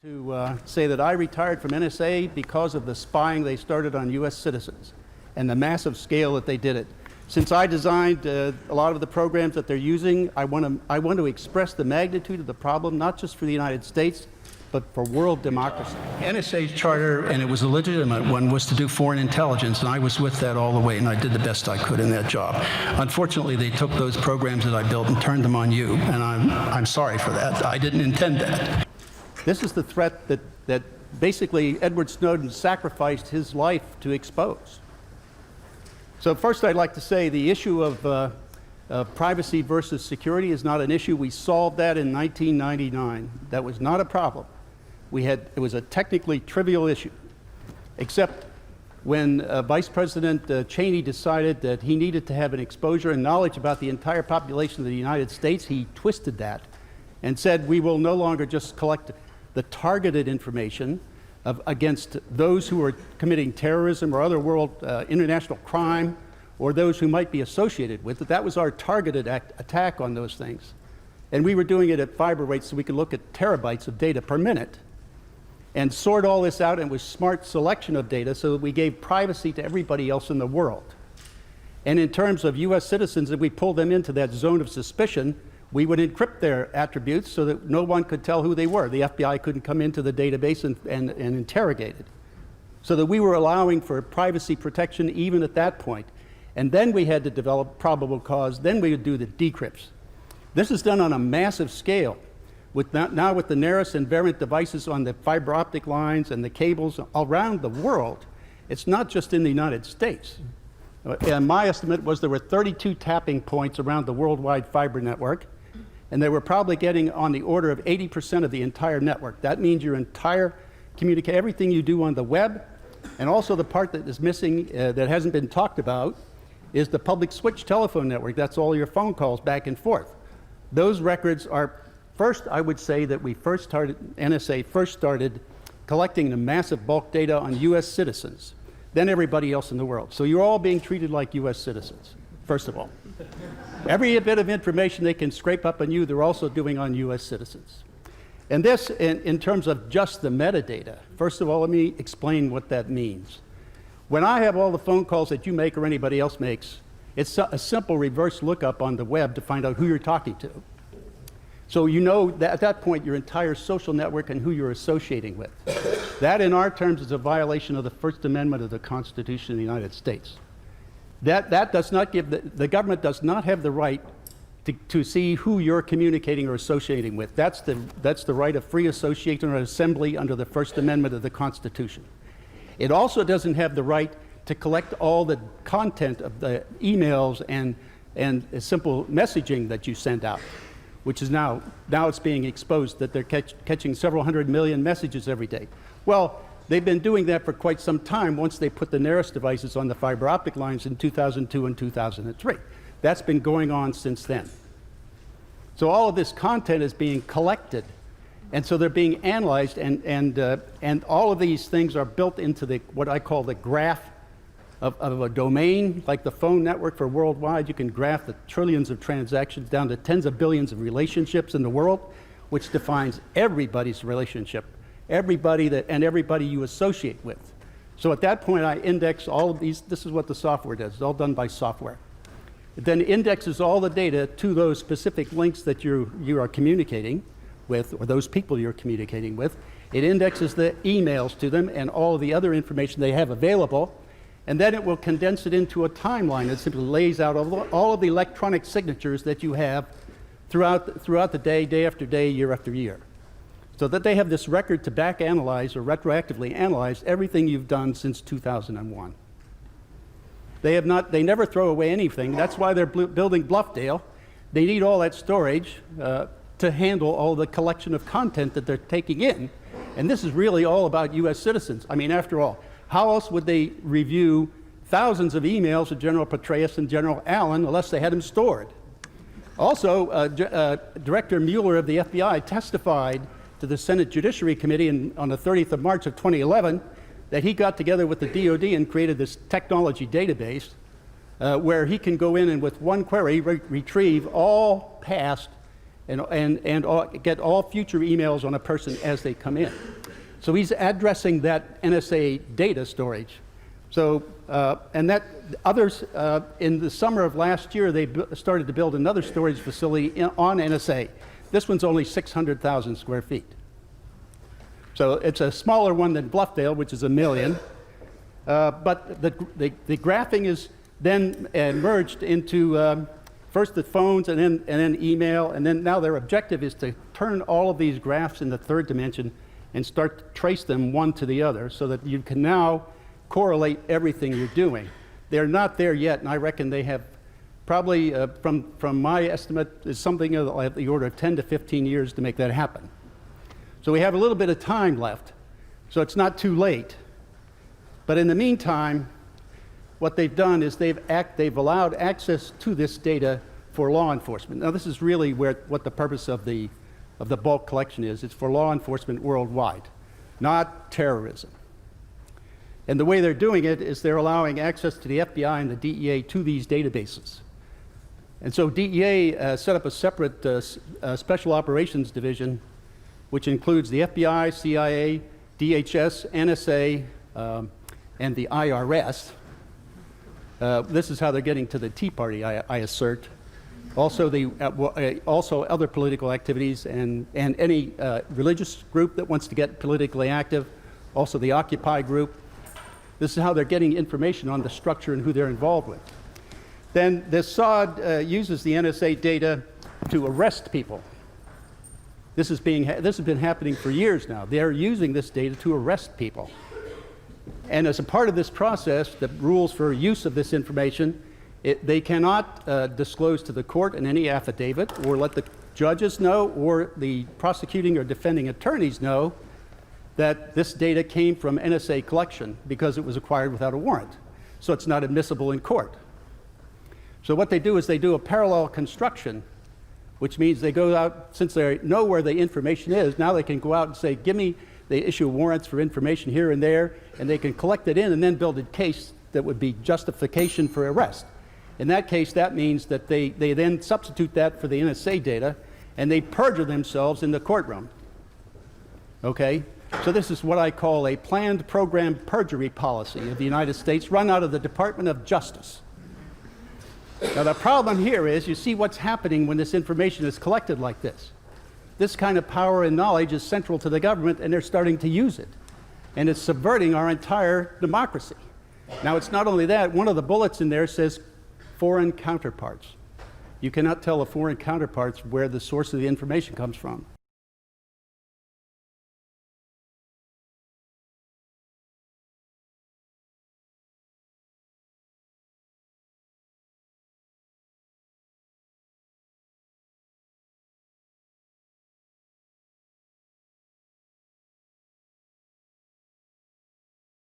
To say that I retired from NSA because of the spying they started on U.S. citizens and the massive scale that they did it. Since I designed a lot of the programs that they're using, I want to express the magnitude of the problem, not just for the United States, but for world democracy. NSA's charter, and it was a legitimate one, was to do foreign intelligence, and I was with that all the way, and I did the best I could in that job. Unfortunately, they took those programs that I built and turned them on you, and I'm sorry for that. I didn't intend that. This is the threat that basically Edward Snowden sacrificed his life to expose. So first I'd like to say the issue of privacy versus security is not an issue. We solved that in 1999. That was not a problem. It was a technically trivial issue, except when Vice President Cheney decided that he needed to have an exposure and knowledge about the entire population of the United States, he twisted that and said we will no longer just collect the targeted information against those who are committing terrorism or other world international crime, or those who might be associated with it. That was our targeted attack on those things. And we were doing it at fiber rates so we could look at terabytes of data per minute and sort all this out, and with smart selection of data so that we gave privacy to everybody else in the world. And in terms of US citizens, if we pulled them into that zone of suspicion, we would encrypt their attributes so that no one could tell who they were. The FBI couldn't come into the database and interrogate it. So that we were allowing for privacy protection even at that point. And then we had to develop probable cause, then we would do the decrypts. This is done on a massive scale. Now with the Neris and Variant devices on the fiber optic lines and the cables around the world, it's not just in the United States. And my estimate was there were 32 tapping points around the worldwide fiber network, and they were probably getting on the order of 80% of the entire network. That means your entire communication, everything you do on the web, and also the part that is missing that hasn't been talked about is the public switch telephone network. That's all your phone calls back and forth. Those records are, first I would say that NSA first started collecting the massive bulk data on US citizens, then everybody else in the world. So you're all being treated like US citizens, first of all. Every bit of information they can scrape up on you, they're also doing on US citizens. And this, in terms of just the metadata, first of all, let me explain what that means. When I have all the phone calls that you make or anybody else makes, it's a simple reverse lookup on the web to find out who you're talking to. So you know that at that point your entire social network and who you're associating with. That in our terms is a violation of the First Amendment of the Constitution of the United States. That does not give, the government does not have the right to see who you're communicating or associating with. That's the right of free association or assembly under the First Amendment of the Constitution. It also doesn't have the right to collect all the content of the emails and simple messaging that you send out, which is now it's being exposed that they're catching several hundred million messages every day. Well, they've been doing that for quite some time once they put the Neris devices on the fiber optic lines in 2002 and 2003. That's been going on since then. So all of this content is being collected, and so they're being analyzed, and all of these things are built into what I call the graph of a domain, like the phone network for worldwide. You can graph the trillions of transactions down to tens of billions of relationships in the world, which defines everybody's relationship, everybody you associate with. So at that point, I index all of these. This is what the software does. It's all done by software. It then indexes all the data to those specific links that you are communicating with, or those people you're communicating with. It indexes the emails to them and all of the other information they have available, and then it will condense it into a timeline that simply lays out all of the electronic signatures that you have throughout the day after day, year after year, so that they have this record to back analyze or retroactively analyze everything you've done since 2001. They never throw away anything. That's why they're building Bluffdale. They need all that storage to handle all the collection of content that they're taking in. And this is really all about US citizens. I mean, after all, how else would they review thousands of emails of General Petraeus and General Allen unless they had them stored? Also, Director Mueller of the FBI testified to the Senate Judiciary Committee on the 30th of March of 2011 that he got together with the DOD and created this technology database where he can go in and with one query retrieve all past and get all future emails on a person as they come in. So he's addressing that NSA data storage. So, and that others, in the summer of last year, they started to build another storage facility on NSA. This one's only 600,000 square feet. So it's a smaller one than Bluffdale, which is 1 million. But the graphing is then merged into first the phones and then email, and then now their objective is to turn all of these graphs in the third dimension and start to trace them one to the other so that you can now correlate everything you're doing. They're not there yet, and I reckon they have probably, from my estimate, is something of the order of 10 to 15 years to make that happen. So we have a little bit of time left, so it's not too late. But in the meantime, what they've done is they've allowed access to this data for law enforcement. Now, this is really what the purpose of the bulk collection is. It's for law enforcement worldwide, not terrorism. And the way they're doing it is they're allowing access to the FBI and the DEA to these databases. And so DEA set up a separate special operations division, which includes the FBI, CIA, DHS, NSA, and the IRS. This is how they're getting to the Tea Party, I assert. Also, also other political activities and any religious group that wants to get politically active. Also the Occupy group. This is how they're getting information on the structure and who they're involved with. Then this SOD uses the NSA data to arrest people. This has been happening for years now. They're using this data to arrest people. And as a part of this process, the rules for use of this information, they cannot disclose to the court in any affidavit or let the judges know or the prosecuting or defending attorneys know that this data came from NSA collection because it was acquired without a warrant. So it's not admissible in court. So what they do is they do a parallel construction, which means they go out, since they know where the information is, now they can go out and say, they issue warrants for information here and there, and they can collect it in and then build a case that would be justification for arrest. In that case, that means that they then substitute that for the NSA data, and they perjure themselves in the courtroom. Okay? So this is what I call a planned program perjury policy of the United States run out of the Department of Justice. Now the problem here is, you see what's happening when this information is collected like this. This kind of power and knowledge is central to the government, and they're starting to use it. And it's subverting our entire democracy. Now it's not only that, one of the bullets in there says foreign counterparts. You cannot tell the foreign counterparts where the source of the information comes from.